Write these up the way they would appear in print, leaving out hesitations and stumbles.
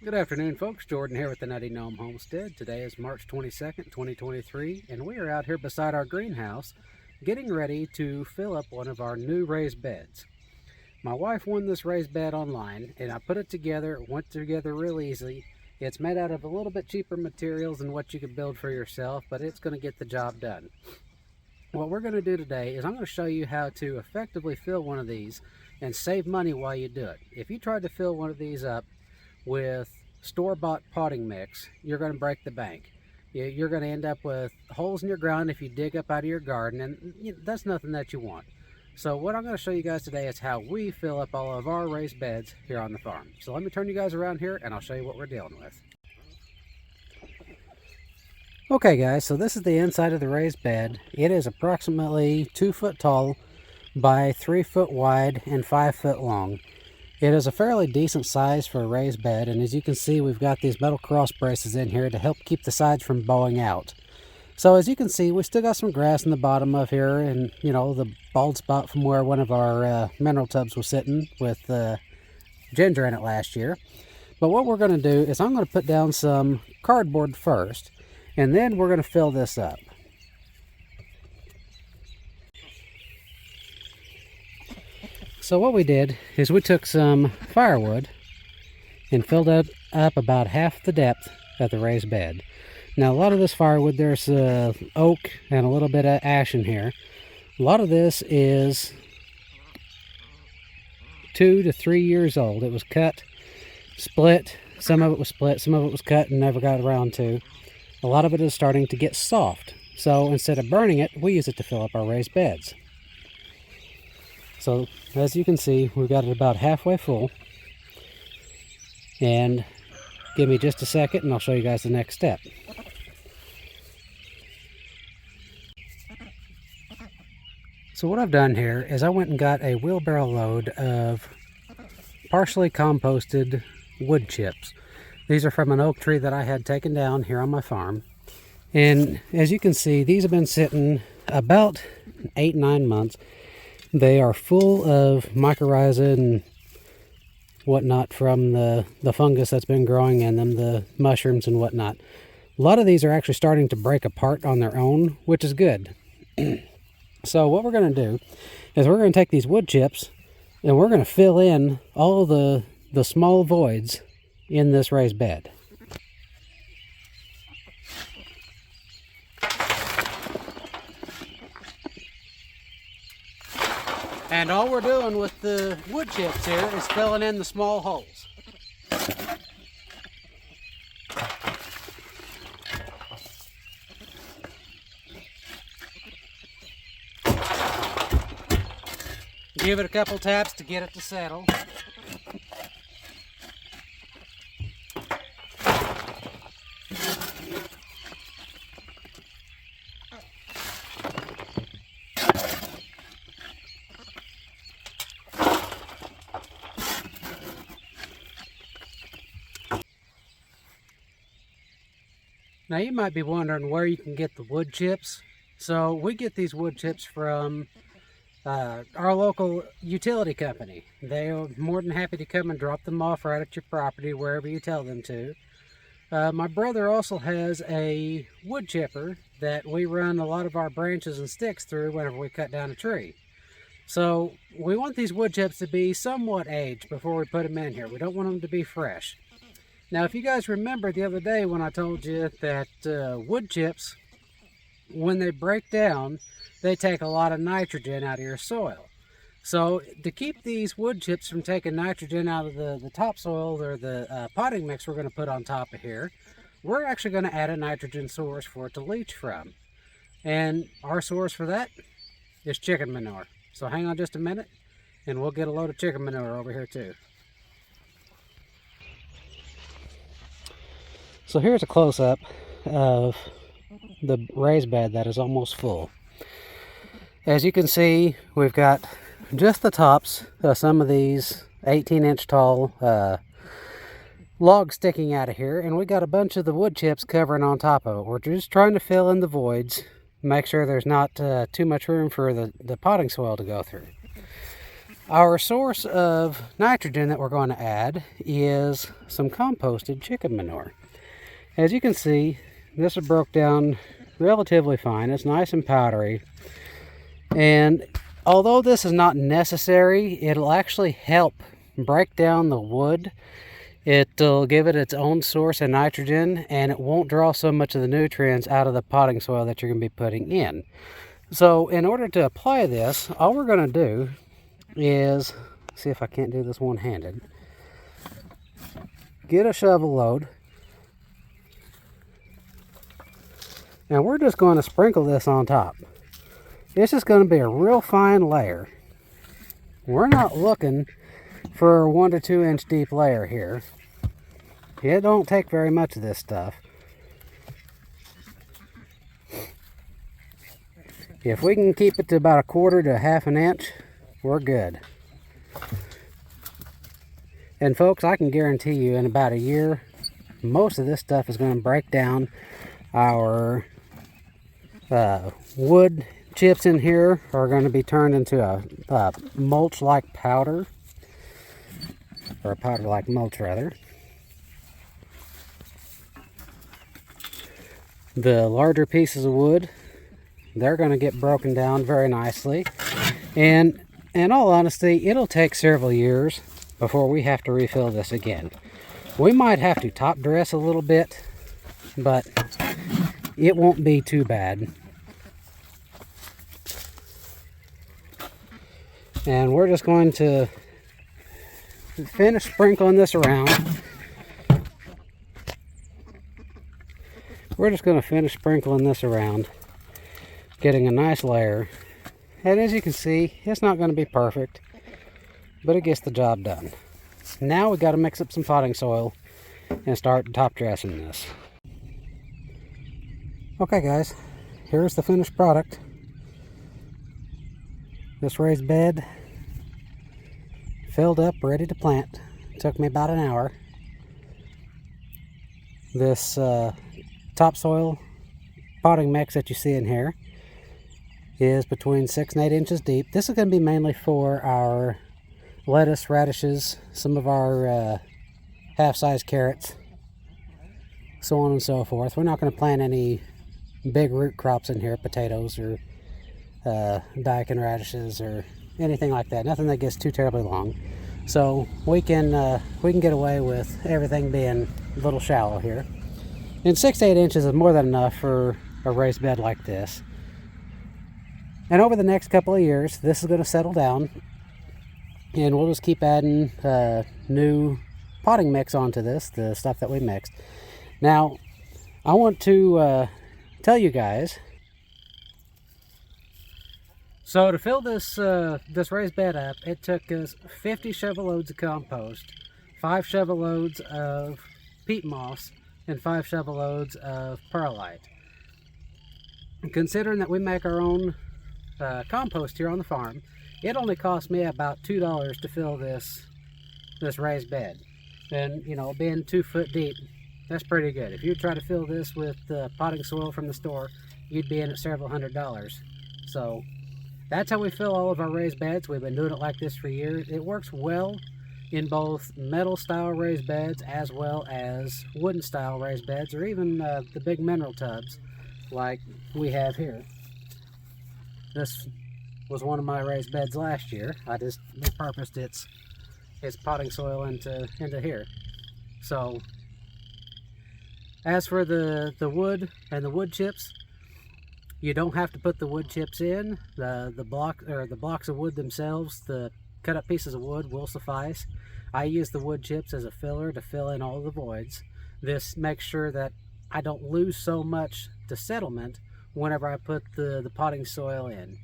Good afternoon, folks. Jordan here with the Nutty Gnome Homestead. Today is March 22nd, 2023, and we are out here beside our greenhouse getting ready to fill up one of our new raised beds. My wife won this raised bed online, and I put it together. It went together real easy. It's made out of a little bit cheaper materials than what you could build for yourself, but it's going to get the job done. What we're going to do today is I'm going to show you how to effectively fill one of these and save money while you do it. If you tried to fill one of these up with store-bought potting mix, you're going to break the bank. You're going to end up with holes in your ground if you dig up out of your garden, and that's nothing that you want. So what I'm going to show you guys today is how we fill up all of our raised beds here on the farm. So let me turn you guys around here and I'll show you what we're dealing with. Okay guys, so this is the inside of the raised bed. It is approximately 2 foot tall by 3 foot wide and 5 foot long. It is a fairly decent size for a raised bed, and as you can see, we've got these metal cross braces in here to help keep the sides from bowing out. So as you can see, we still got some grass in the bottom of here, and the bald spot from where one of our mineral tubs was sitting with ginger in it last year. But what we're going to do is I'm going to put down some cardboard first, and then we're going to fill this up. So what we did is we took some firewood and filled it up about half the depth of the raised bed. Now a lot of this firewood, there's oak and a little bit of ash in here. A lot of this is 2 to 3 years old. It was cut, split, some of it was split, some of it was cut and never got around to. A lot of it is starting to get soft. So instead of burning it, we use it to fill up our raised beds. So as you can see, we've got it about halfway full. And give me just a second and I'll show you guys the next step. So what I've done here is I went and got a wheelbarrow load of partially composted wood chips. These are from an oak tree that I had taken down here on my farm. And as you can see, these have been sitting about 8-9 months. They are full of mycorrhiza and whatnot from the fungus that's been growing in them, the mushrooms and whatnot. A lot of these are actually starting to break apart on their own, which is good. So what we're going to do is we're going to take these wood chips and we're going to fill in all the small voids in this raised bed. And all we're doing with the wood chips here is filling in the small holes. Give it a couple taps to get it to settle. Now you might be wondering where you can get the wood chips. So we get these wood chips from our local utility company. They are more than happy to come and drop them off right at your property wherever you tell them to. My brother also has a wood chipper that we run a lot of our branches and sticks through whenever we cut down a tree. So we want these wood chips to be somewhat aged before we put them in here. We don't want them to be fresh. Now, if you guys remember the other day when I told you that wood chips, when they break down, they take a lot of nitrogen out of your soil. So to keep these wood chips from taking nitrogen out of the topsoil or the potting mix we're going to put on top of here, we're actually going to add a nitrogen source for it to leach from. And our source for that is chicken manure. So hang on just a minute and we'll get a load of chicken manure over here too. So here's a close-up of the raised bed that is almost full. As you can see, we've got just the tops of some of these 18-inch tall logs sticking out of here, and we got a bunch of the wood chips covering on top of it. We're just trying to fill in the voids, make sure there's not too much room for the potting soil to go through. Our source of nitrogen that we're going to add is some composted chicken manure. As you can see, this is broke down relatively fine. It's nice and powdery. And although this is not necessary, it'll actually help break down the wood. It'll give it its own source of nitrogen, and it won't draw so much of the nutrients out of the potting soil that you're going to be putting in. So in order to apply this, all we're going to do is, see if I can't do this one-handed, get a shovel load, and we're just going to sprinkle this on top. It's just going to be a real fine layer. We're not looking for a 1 to 2 inch deep layer here. It don't take very much of this stuff. If we can keep it to about 1/4 to 1/2 inch, we're good. And folks, I can guarantee you in about a year, most of this stuff is going to break down. Our wood chips in here are going to be turned into a mulch-like powder, or a powder-like mulch rather. The larger pieces of wood, they're going to get broken down very nicely. And in all honesty, it'll take several years before we have to refill this again. We might have to top dress a little bit, but it won't be too bad. And we're just going to finish sprinkling this around. We're just going to finish sprinkling this around, getting a nice layer. And as you can see, it's not going to be perfect, but it gets the job done. Now we've got to mix up some potting soil and start top dressing this. Okay guys, here's the finished product. This raised bed, filled up, ready to plant. It took me about an hour. This topsoil potting mix that you see in here is between 6 and 8 inches deep. This is going to be mainly for our lettuce, radishes, some of our half-size carrots, so on and so forth. We're not going to plant any big root crops in here, potatoes or daikon radishes or anything like that. Nothing that gets too terribly long. So we can get away with everything being a little shallow here. And 6 to 8 inches is more than enough for a raised bed like this. And over the next couple of years, this is going to settle down, and we'll just keep adding new potting mix onto this, the stuff that we mixed. Now, I want to tell you guys, so to fill this this raised bed up, it took us 50 shovel loads of compost, 5 shovel loads of peat moss, and 5 shovel loads of perlite. Considering that we make our own compost here on the farm, it only cost me about $2 to fill this raised bed. And you know, being 2 foot deep, that's pretty good. If you try to fill this with potting soil from the store, you'd be in at several $100s. So that's how we fill all of our raised beds. We've been doing it like this for years. It works well in both metal style raised beds as well as wooden style raised beds, or even the big mineral tubs like we have here. This was one of my raised beds last year. I just repurposed its potting soil into here. So as for the wood and the wood chips, you don't have to put the wood chips in. The blocks of wood themselves, the cut up pieces of wood, will suffice. I use the wood chips as a filler to fill in all the voids. This makes sure that I don't lose so much to settlement whenever I put the potting soil in.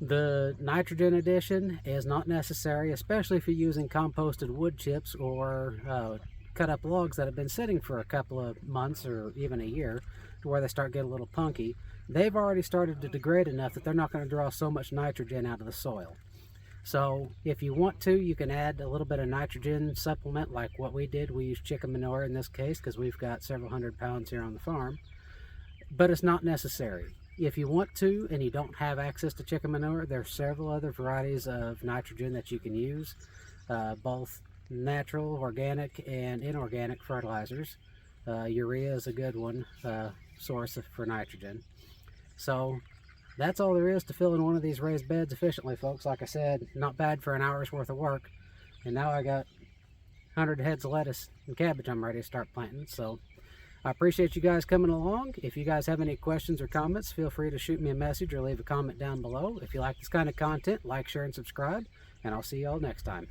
The nitrogen addition is not necessary, especially if you're using composted wood chips or cut up logs that have been sitting for a couple of months or even a year, to where they start getting a little punky. They've already started to degrade enough that they're not going to draw so much nitrogen out of the soil. So if you want to, you can add a little bit of nitrogen supplement like what we did. We used chicken manure in this case because we've got several hundred pounds here on the farm, but it's not necessary. If you want to and you don't have access to chicken manure, there are several other varieties of nitrogen that you can use, both natural, organic, and inorganic fertilizers. Urea is a good one, source for nitrogen. So that's all there is to filling one of these raised beds efficiently, folks. Like I said, not bad for an hour's worth of work. And now I got 100 heads of lettuce and cabbage I'm ready to start planting. So I appreciate you guys coming along. If you guys have any questions or comments, feel free to shoot me a message or leave a comment down below. If you like this kind of content, like, share, and subscribe, and I'll see you all next time.